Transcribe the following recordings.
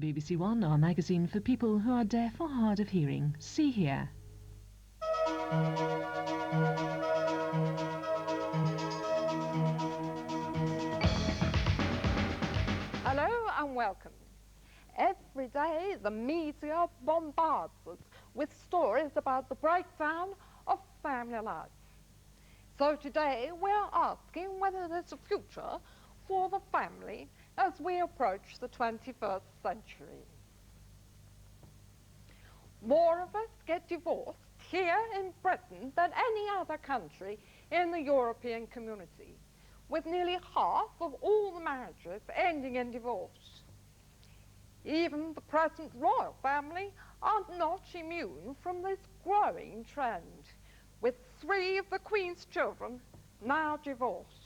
BBC One, our magazine for people who are deaf or hard of hearing. See here. Hello and welcome. Every day the media bombards us with stories about the breakdown of family life. So today we're asking whether there's a future for the family as we approach the 21st century. More of us get divorced here in Britain than any other country in the European community, with nearly half of all the marriages ending in divorce. Even the present royal family are not immune from this growing trend, with 3 of the Queen's children now divorced.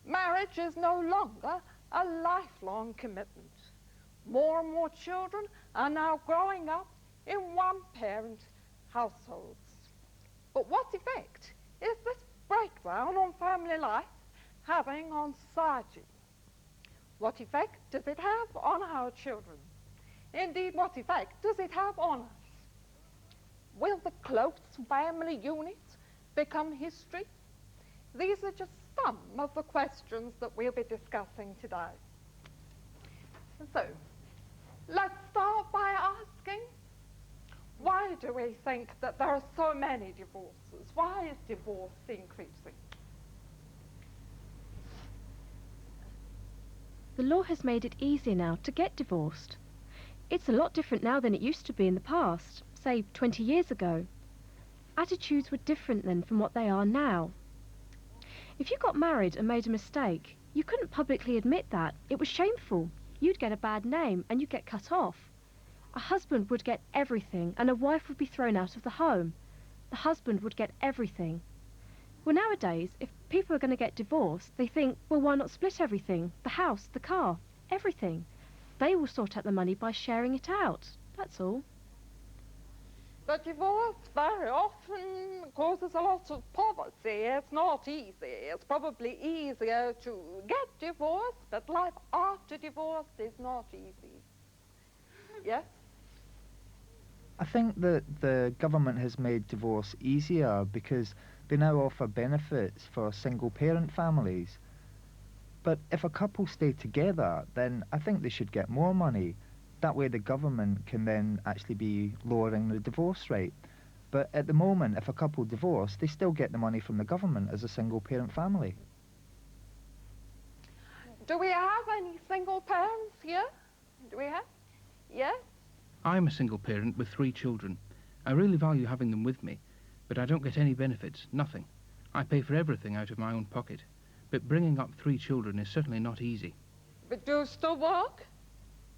Marriage is no longer a lifelong commitment. More and more children are now growing up in one-parent households. But what effect is this breakdown on family life having on society? What effect does it have on our children? Indeed, what effect does it have on us? Will the close family unit become history? These are just some of the questions that we'll be discussing today. So, let's start by asking, why do we think that there are so many divorces? Why is divorce increasing? The law has made it easier now to get divorced. It's a lot different now than it used to be in the past, say 20 years ago. Attitudes were different then from what they are now. If you got married and made a mistake, you couldn't publicly admit that. It was shameful. You'd get a bad name and you'd get cut off. A husband would get everything and a wife would be thrown out of the home. The husband would get everything. Well, nowadays, if people are going to get divorced, they think, well, why not split everything? The house, the car, everything. They will sort out the money by sharing it out. That's all. But divorce very often causes a lot of poverty. It's not easy. It's probably easier to get divorced, but life after divorce is not easy. Yes? I think that the government has made divorce easier because they now offer benefits for single-parent families. But if a couple stay together, then I think they should get more money. That way the government can then actually be lowering the divorce rate. But at the moment, if a couple divorce, they still get the money from the government as a single-parent family. Do we have any single parents here? Do we have? Yes? I'm a single parent with 3 children. I really value having them with me, but I don't get any benefits, nothing. I pay for everything out of my own pocket. But bringing up 3 children is certainly not easy. But do you still work?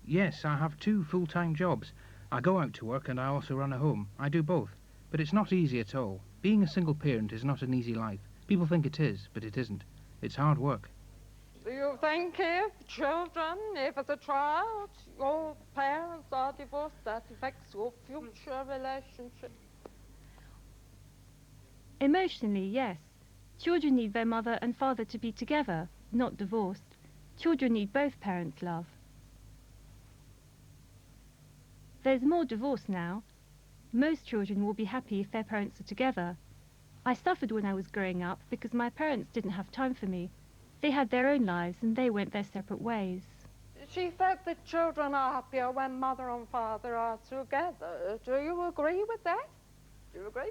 Yes, I have 2 full-time jobs. I go out to work and I also run a home. I do both. But it's not easy at all. Being a single parent is not an easy life. People think it is, but it isn't. It's hard work. Do you think if children, if as a child, your parents are divorced, that affects your future relationship? Emotionally, yes. Children need their mother and father to be together, not divorced. Children need both parents' love. There's more divorce now. Most children will be happy if their parents are together. I suffered when I was growing up because my parents didn't have time for me. They had their own lives and they went their separate ways. She said that children are happier when mother and father are together. Do you agree with that? Do you agree?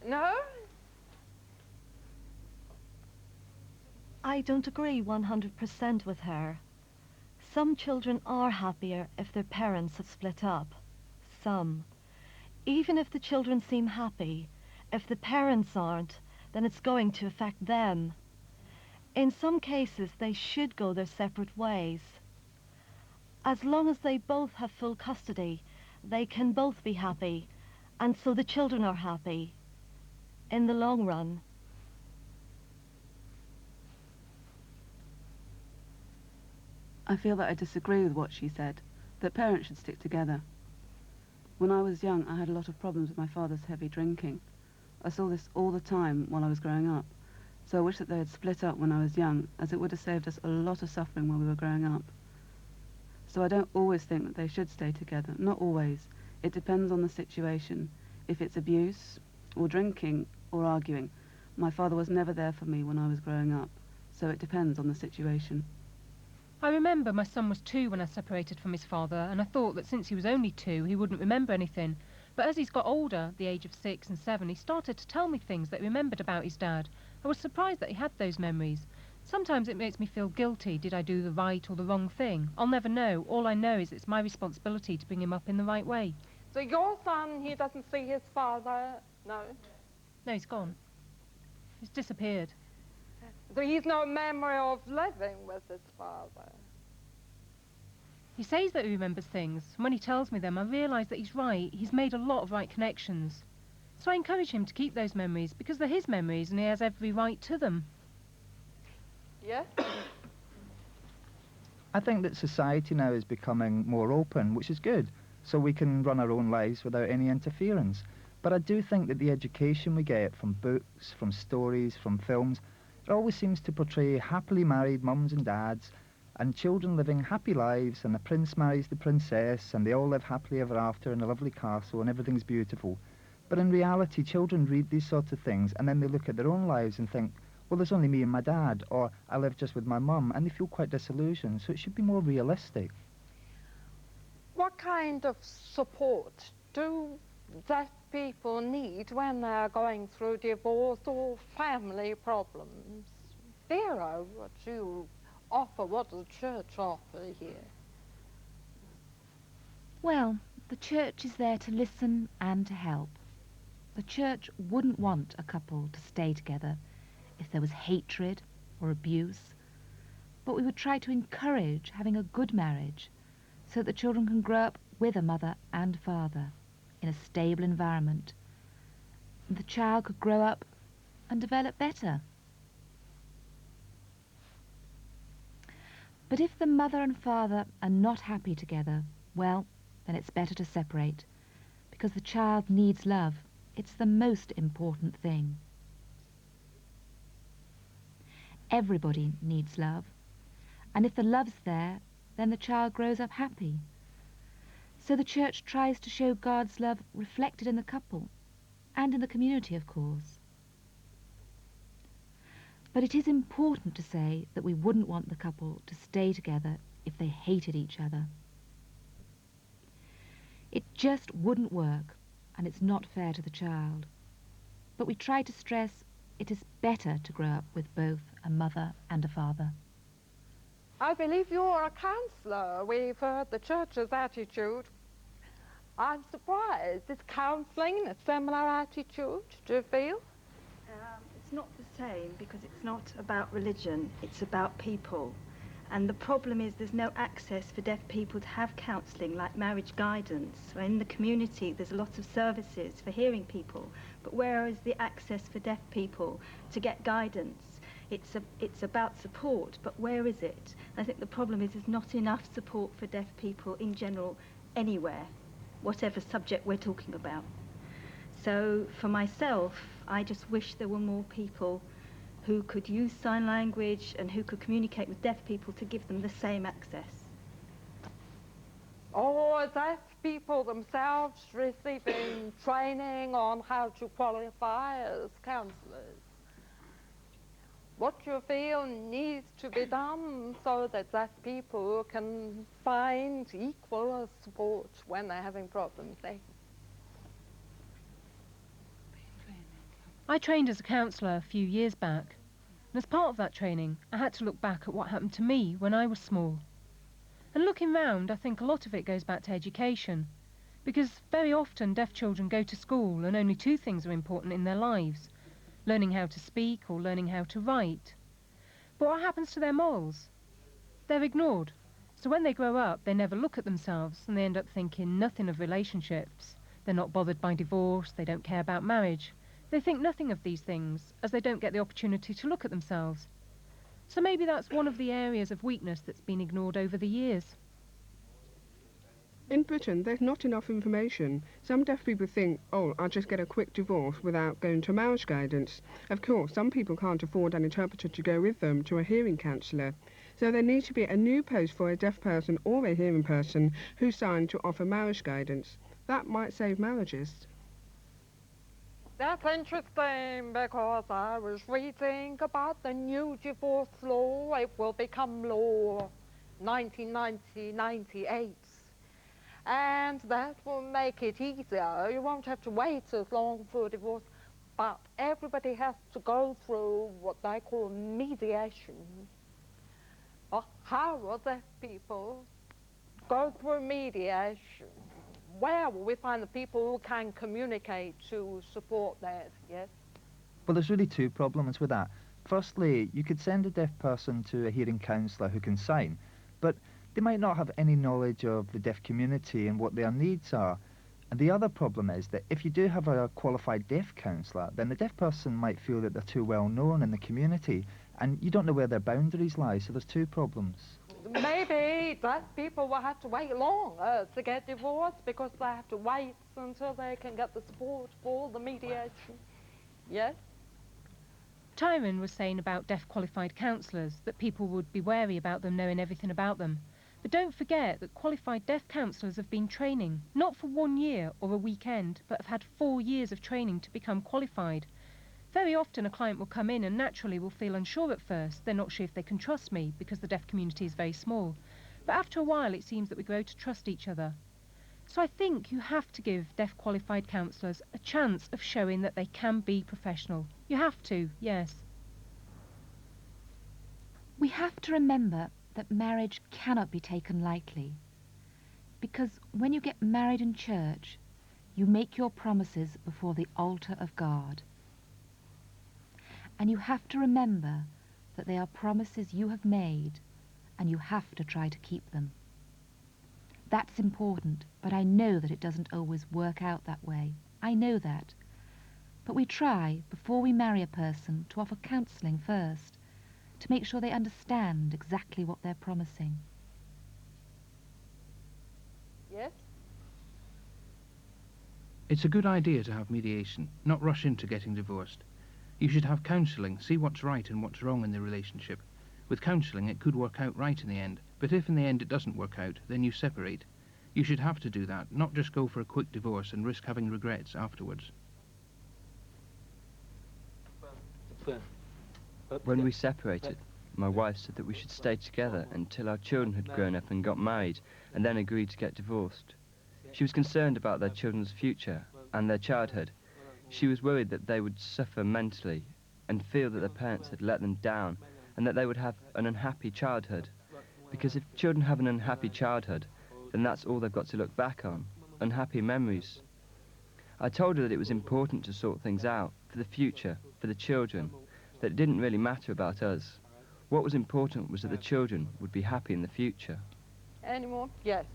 No? I don't agree 100% with her. Some children are happier if their parents have split up. Some. Even if the children seem happy, if the parents aren't, then it's going to affect them. In some cases, they should go their separate ways. As long as they both have full custody, they can both be happy, and so the children are happy. In the long run. I feel that I disagree with what she said, that parents should stick together. When I was young, I had a lot of problems with my father's heavy drinking. I saw this all the time while I was growing up, so I wish that they had split up when I was young, as it would have saved us a lot of suffering while we were growing up. So I don't always think that they should stay together. Not always. It depends on the situation. If it's abuse, or drinking, or arguing. My father was never there for me when I was growing up, so it depends on the situation. I remember my son was 2 when I separated from his father, and I thought that since he was only 2, he wouldn't remember anything. But as he's got older, the age of 6 and 7, he started to tell me things that he remembered about his dad. I was surprised that he had those memories. Sometimes it makes me feel guilty. Did I do the right or the wrong thing? I'll never know. All I know is it's my responsibility to bring him up in the right way. So your son, he doesn't see his father? No? No, he's gone. He's disappeared. So he's no memory of living with his father? He says that he remembers things, and when he tells me them, I realise that he's right. He's made a lot of right connections. So I encourage him to keep those memories, because they're his memories and he has every right to them. Yes? I think that society now is becoming more open, which is good, so we can run our own lives without any interference. But I do think that the education we get from books, from stories, from films, it always seems to portray happily married mums and dads and children living happy lives, and the prince marries the princess and they all live happily ever after in a lovely castle and everything's beautiful. But in reality, children read these sorts of things and then they look at their own lives and think, well, there's only me and my dad, or I live just with my mum, and they feel quite disillusioned, so it should be more realistic. What kind of support do deaf people need when they're going through divorce or family problems? Vera, what you offer, what does the church offer here? Well, the church is there to listen and to help. The church wouldn't want a couple to stay together if there was hatred or abuse, but we would try to encourage having a good marriage so that the children can grow up with a mother and father in a stable environment, and the child could grow up and develop better. But if the mother and father are not happy together, well, then it's better to separate, because the child needs love. It's the most important thing. Everybody needs love, and if the love's there, then the child grows up happy. So the church tries to show God's love reflected in the couple, and in the community, of course. But it is important to say that we wouldn't want the couple to stay together if they hated each other. It just wouldn't work, and it's not fair to the child. But we try to stress it is better to grow up with both a mother and a father. I believe you're a counsellor. We've heard the church's attitude. I'm surprised. Is counselling a similar attitude, do you feel? It's not the same, because it's not about religion, it's about people. And the problem is there's no access for deaf people to have counselling like marriage guidance. So in the community there's a lot of services for hearing people, but where is the access for deaf people to get guidance? It's about support, but where is it? I think the problem is there's not enough support for deaf people in general anywhere, whatever subject we're talking about. So for myself, I just wish there were more people who could use sign language and who could communicate with deaf people to give them the same access. Or deaf people themselves receiving training on how to qualify as counsellors. What you feel needs to be done so that deaf people can find equal support when they're having problems. I trained as a counsellor a few years back, and as part of that training I had to look back at what happened to me when I was small. And looking round, I think a lot of it goes back to education, because very often deaf children go to school and only 2 things are important in their lives: learning how to speak or learning how to write. But what happens to their morals? They're ignored. So when they grow up, they never look at themselves and they end up thinking nothing of relationships. They're not bothered by divorce, they don't care about marriage. They think nothing of these things, as they don't get the opportunity to look at themselves. So maybe that's one of the areas of weakness that's been ignored over the years. In Britain, there's not enough information. Some deaf people think, oh, I'll just get a quick divorce without going to marriage guidance. Of course, some people can't afford an interpreter to go with them to a hearing counsellor. So there needs to be a new post for a deaf person or a hearing person who's signed to offer marriage guidance. That might save marriages. That's interesting because I was reading about the new divorce law. It will become law 1990-98. And that will make it easier. You won't have to wait as long for a divorce. But everybody has to go through what they call mediation. How will deaf people go through mediation? Where will we find the people who can communicate to support that, yes? Well, there's really two problems with that. Firstly, you could send a deaf person to a hearing counsellor who can sign, but they might not have any knowledge of the deaf community and what their needs are. And the other problem is that if you do have a qualified deaf counsellor, then the deaf person might feel that they're too well known in the community, and you don't know where their boundaries lie, so there's two problems. Maybe deaf people will have to wait longer to get divorced because they have to wait until they can get the support for the mediation. Yes? Tyrone was saying about deaf qualified counsellors, that people would be wary about them knowing everything about them. But don't forget that qualified deaf counsellors have been training, not for 1 year or a weekend, but have had 4 years of training to become qualified. Very often a client will come in and naturally will feel unsure at first. They're not sure if they can trust me because the deaf community is very small. But after a while it seems that we grow to trust each other. So I think you have to give deaf qualified counsellors a chance of showing that they can be professional. You have to, yes. We have to remember that marriage cannot be taken lightly, because when you get married in church, you make your promises before the altar of God. And you have to remember that they are promises you have made, and you have to try to keep them. That's important, but I know that it doesn't always work out that way. I know that. But we try, before we marry a person, to offer counselling first, to make sure they understand exactly what they're promising. Yes? It's a good idea to have mediation, not rush into getting divorced. You should have counselling, see what's right and what's wrong in the relationship. With counselling it could work out right in the end, but if in the end it doesn't work out, then you separate. You should have to do that, not just go for a quick divorce and risk having regrets afterwards. When we separated, my wife said that we should stay together until our children had grown up and got married, and then agreed to get divorced. She was concerned about their children's future and their childhood. She was worried that they would suffer mentally and feel that their parents had let them down and that they would have an unhappy childhood. Because if children have an unhappy childhood, then that's all they've got to look back on, unhappy memories. I told her that it was important to sort things out for the future, for the children, that it didn't really matter about us. What was important was that the children would be happy in the future. Any more? Yes.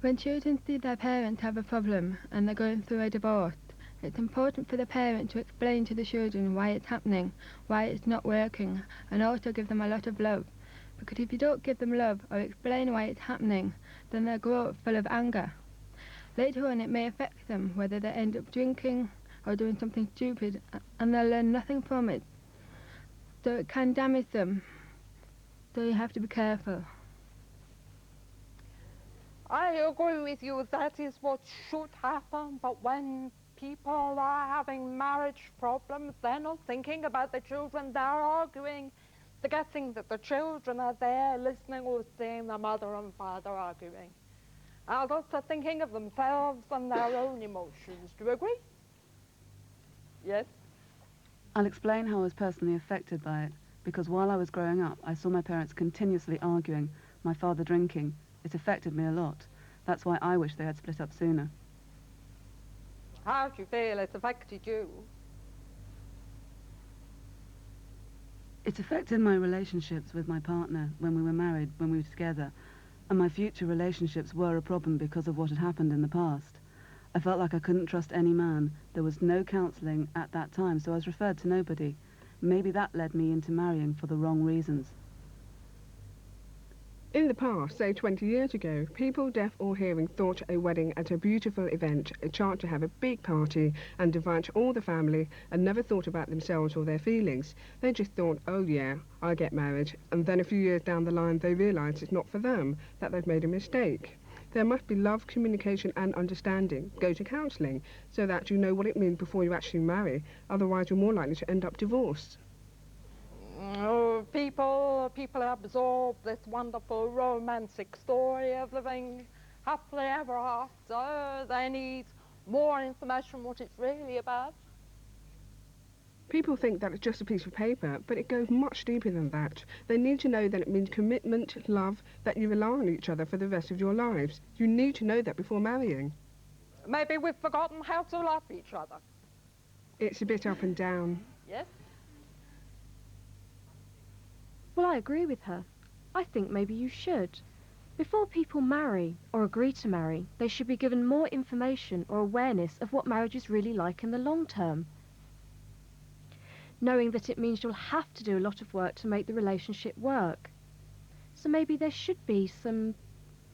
When children see their parents have a problem and they're going through a divorce, it's important for the parent to explain to the children why it's happening, why it's not working, and also give them a lot of love. Because if you don't give them love or explain why it's happening, then they'll grow up full of anger. Later on it may affect them, whether they end up drinking or doing something stupid, and they'll learn nothing from it. So it can damage them. So you have to be careful. I agree with you, that is what should happen, but when people are having marriage problems, they're not thinking about the children, they're arguing, forgetting that the children are there listening or seeing their mother and father arguing. Adults are thinking of themselves and their own emotions. Do you agree? Yes? I'll explain how I was personally affected by it, because while I was growing up, I saw my parents continuously arguing, my father drinking. It affected me a lot. That's why I wish they had split up sooner. How do you feel it's affected you? It affected my relationships with my partner when we were married, when we were together, and my future relationships were a problem because of what had happened in the past. I felt like I couldn't trust any man. There was no counselling at that time, so I was referred to nobody. Maybe that led me into marrying for the wrong reasons. In the past, say 20 years ago, people deaf or hearing thought a wedding as a beautiful event, a chance to have a big party and invite all the family, and never thought about themselves or their feelings. They just thought, oh yeah, I'll get married, and then a few years down the line they realise it's not for them, that they've made a mistake. There must be love, communication and understanding. Go to counselling so that you know what it means before you actually marry, otherwise you're more likely to end up divorced. Oh, people absorb this wonderful romantic story of living happily ever after. They need more information on what it's really about. People think that it's just a piece of paper, but it goes much deeper than that. They need to know that it means commitment, love, that you rely on each other for the rest of your lives. You need to know that before marrying. Maybe we've forgotten how to love each other. It's a bit up and down. Yes? Well, I agree with her. I think maybe you should. Before people marry or agree to marry, they should be given more information or awareness of what marriage is really like in the long term. Knowing that it means you'll have to do a lot of work to make the relationship work. So maybe there should be some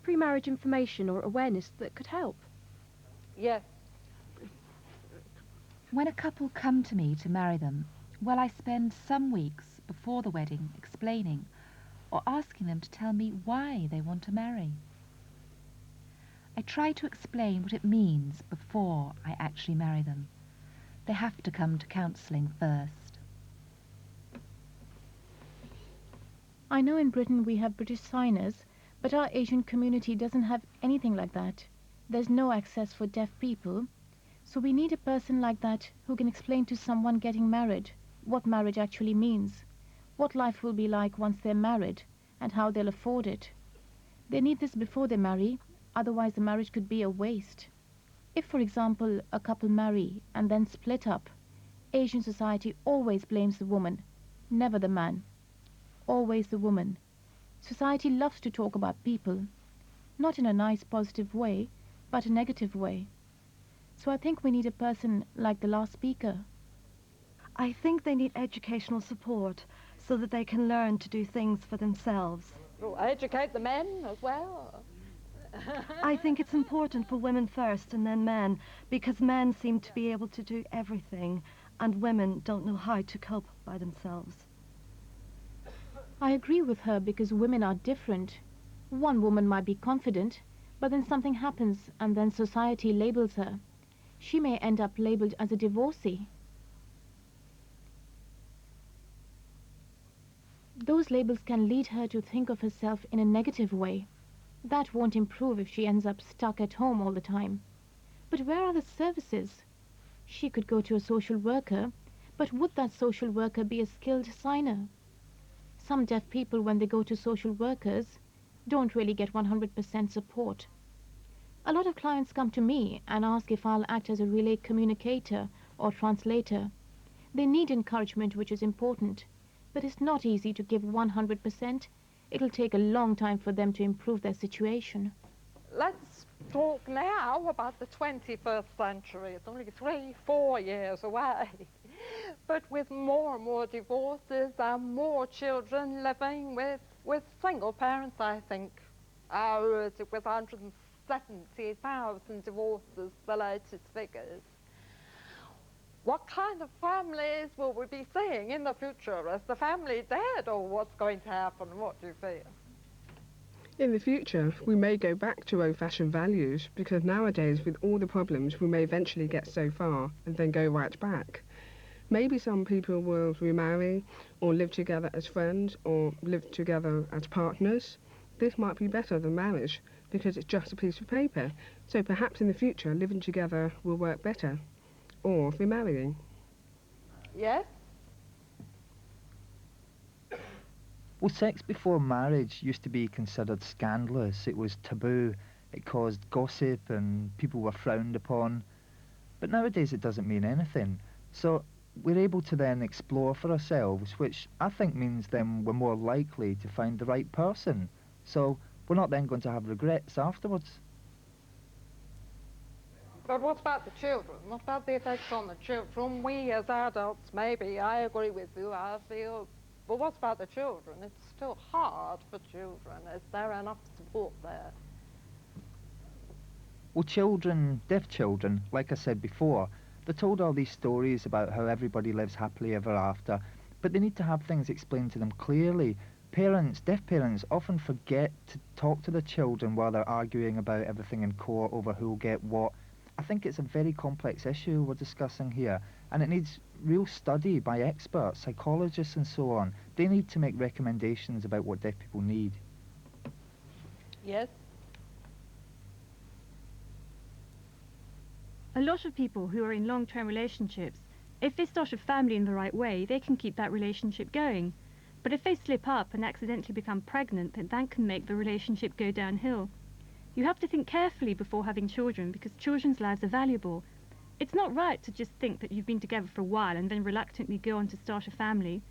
pre-marriage information or awareness that could help. Yes. When a couple come to me to marry them, well, I spend some weeks before the wedding explaining or asking them to tell me why they want to marry. I try to explain what it means before I actually marry them. They have to come to counselling first. I know in Britain we have British signers, but our Asian community doesn't have anything like that. There's no access for deaf people, so we need a person like that who can explain to someone getting married what marriage actually means, what life will be like once they're married, and how they'll afford it. They need this before they marry, otherwise the marriage could be a waste. If, for example, a couple marry and then split up, Asian society always blames the woman, never the man. Always the woman. Society loves to talk about people, not in a nice positive way, but a negative way. So I think we need a person like the last speaker. I think they need educational support so that they can learn to do things for themselves. We'll educate the men as well. I think it's important for women first and then men, because men seem to be able to do everything and women don't know how to cope by themselves. I agree with her because women are different. One woman might be confident, but then something happens and then society labels her. She may end up labeled as a divorcee. Those labels can lead her to think of herself in a negative way. That won't improve if she ends up stuck at home all the time. But where are the services? She could go to a social worker, but would that social worker be a skilled signer? Some deaf people, when they go to social workers, don't really get 100% support. A lot of clients come to me and ask if I'll act as a relay communicator or translator. They need encouragement, which is important, but it's not easy to give 100%. It'll take a long time for them to improve their situation. Let's talk now about the 21st century. It's only 3-4 years away. But with more and more divorces and more children living with single parents, I think. It was 170,000 divorces, the latest figures. What kind of families will we be seeing in the future? Is the family dead, or what's going to happen? What do you feel? In the future, we may go back to old-fashioned values, because nowadays, with all the problems, we may eventually get so far and then go right back. Maybe some people will remarry or live together as friends or live together as partners. This might be better than marriage because it's just a piece of paper. So perhaps in the future living together will work better. Or remarrying. Yes? Well, sex before marriage used to be considered scandalous. It was taboo. It caused gossip and people were frowned upon. But nowadays it doesn't mean anything. So we're able to then explore for ourselves, which I think means then we're more likely to find the right person. So we're not then going to have regrets afterwards. But what about the children? What about the effects on the children? We as adults, maybe, I agree with you, I feel But what about the children? It's still hard for children. Is there enough support there? Well, children, deaf children, like I said before, they're told all these stories about how everybody lives happily ever after, but they need to have things explained to them clearly. Parents, deaf parents, often forget to talk to their children while they're arguing about everything in court over who'll get what. I think it's a very complex issue we're discussing here, and it needs real study by experts, psychologists and so on. They need to make recommendations about what deaf people need. Yes? A lot of people who are in long-term relationships, if they start a family in the right way, they can keep that relationship going. But if they slip up and accidentally become pregnant, then that can make the relationship go downhill. You have to think carefully before having children, because children's lives are valuable. It's not right to just think that you've been together for a while and then reluctantly go on to start a family.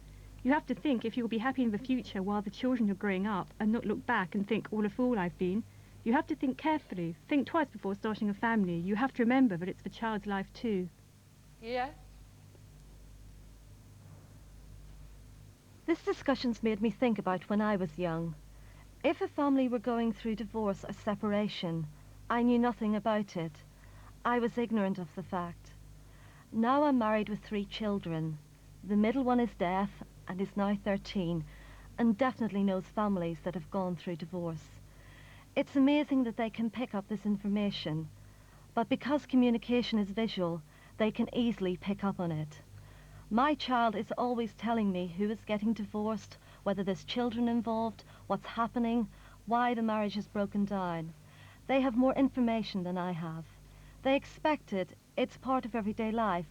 You have to think if you'll be happy in the future while the children are growing up, and not look back and think, what a fool I've been. You have to think carefully. Think twice before starting a family. You have to remember that it's the child's life too. Yes? This discussion's made me think about when I was young. If a family were going through divorce or separation, I knew nothing about it. I was ignorant of the fact. Now I'm married with 3 children. The middle one is deaf and is now 13, and definitely knows families that have gone through divorce. It's amazing that they can pick up this information, but because communication is visual, they can easily pick up on it. My child is always telling me who is getting divorced, whether there's children involved, what's happening, why the marriage has broken down. They have more information than I have. They expect it. It's part of everyday life.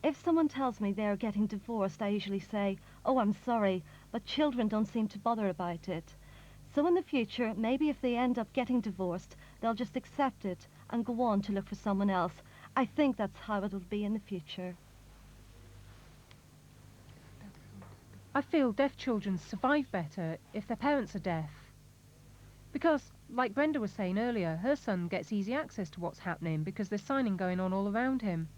If someone tells me they're getting divorced, I usually say, oh, I'm sorry, but children don't seem to bother about it. So in the future, maybe if they end up getting divorced, they'll just accept it and go on to look for someone else. I think that's how it'll be in the future. I feel deaf children survive better if their parents are deaf. Because, like Brenda was saying earlier, her son gets easy access to what's happening because there's signing going on all around him.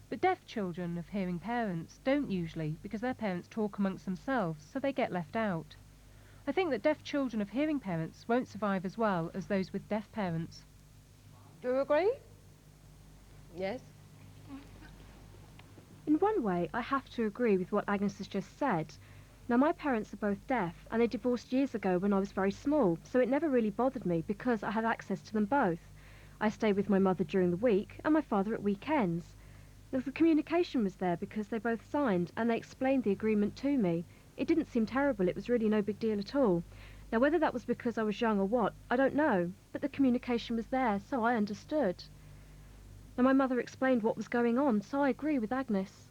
But deaf children of hearing parents don't usually, because their parents talk amongst themselves, so they get left out. I think that deaf children of hearing parents won't survive as well as those with deaf parents. Do you agree? Yes? In one way, I have to agree with what Agnes has just said. Now, my parents are both deaf, and they divorced years ago when I was very small, so it never really bothered me because I had access to them both. I stayed with my mother during the week and my father at weekends. The communication was there because they both signed and they explained the agreement to me. It didn't seem terrible, it was really no big deal at all. Now, whether that was because I was young or what, I don't know, but the communication was there, so I understood. Now, my mother explained what was going on, so I agree with Agnes.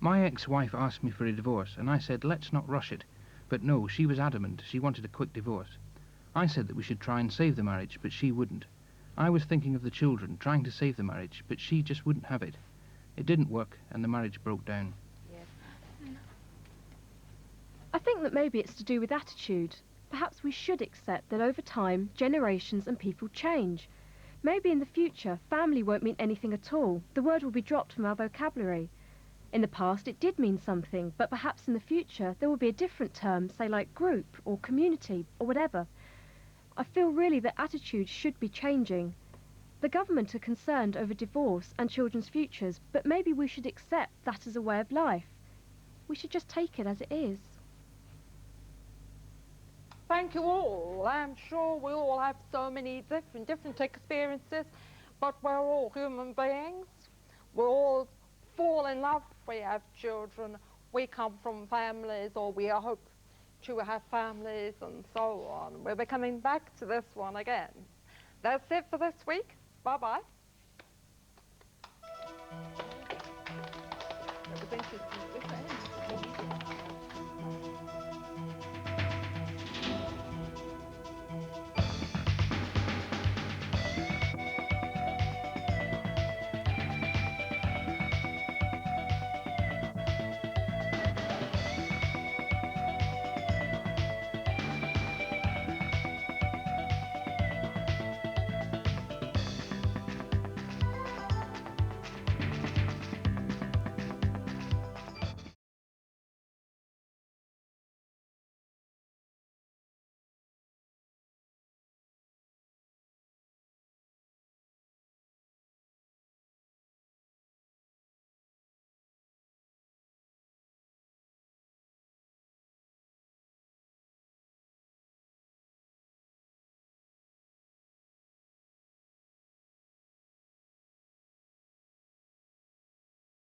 My ex-wife asked me for a divorce, and I said, let's not rush it. But no, she was adamant. She wanted a quick divorce. I said that we should try and save the marriage, but she wouldn't. I was thinking of the children, trying to save the marriage, but she just wouldn't have it. It didn't work, and the marriage broke down. I think that maybe it's to do with attitude. Perhaps we should accept that over time, generations and people change. Maybe in the future, family won't mean anything at all. The word will be dropped from our vocabulary. In the past, it did mean something, but perhaps in the future, there will be a different term, say like group or community or whatever. I feel really that attitudes should be changing. The government are concerned over divorce and children's futures, but maybe we should accept that as a way of life. We should just take it as it is. Thank you all. I'm sure we all have so many different experiences, but we're all human beings. We all fall in love. We have children. We come from families, or we hope to have families, and so on. We'll be coming back to this one again. That's it for this week. Bye-bye. It was interesting.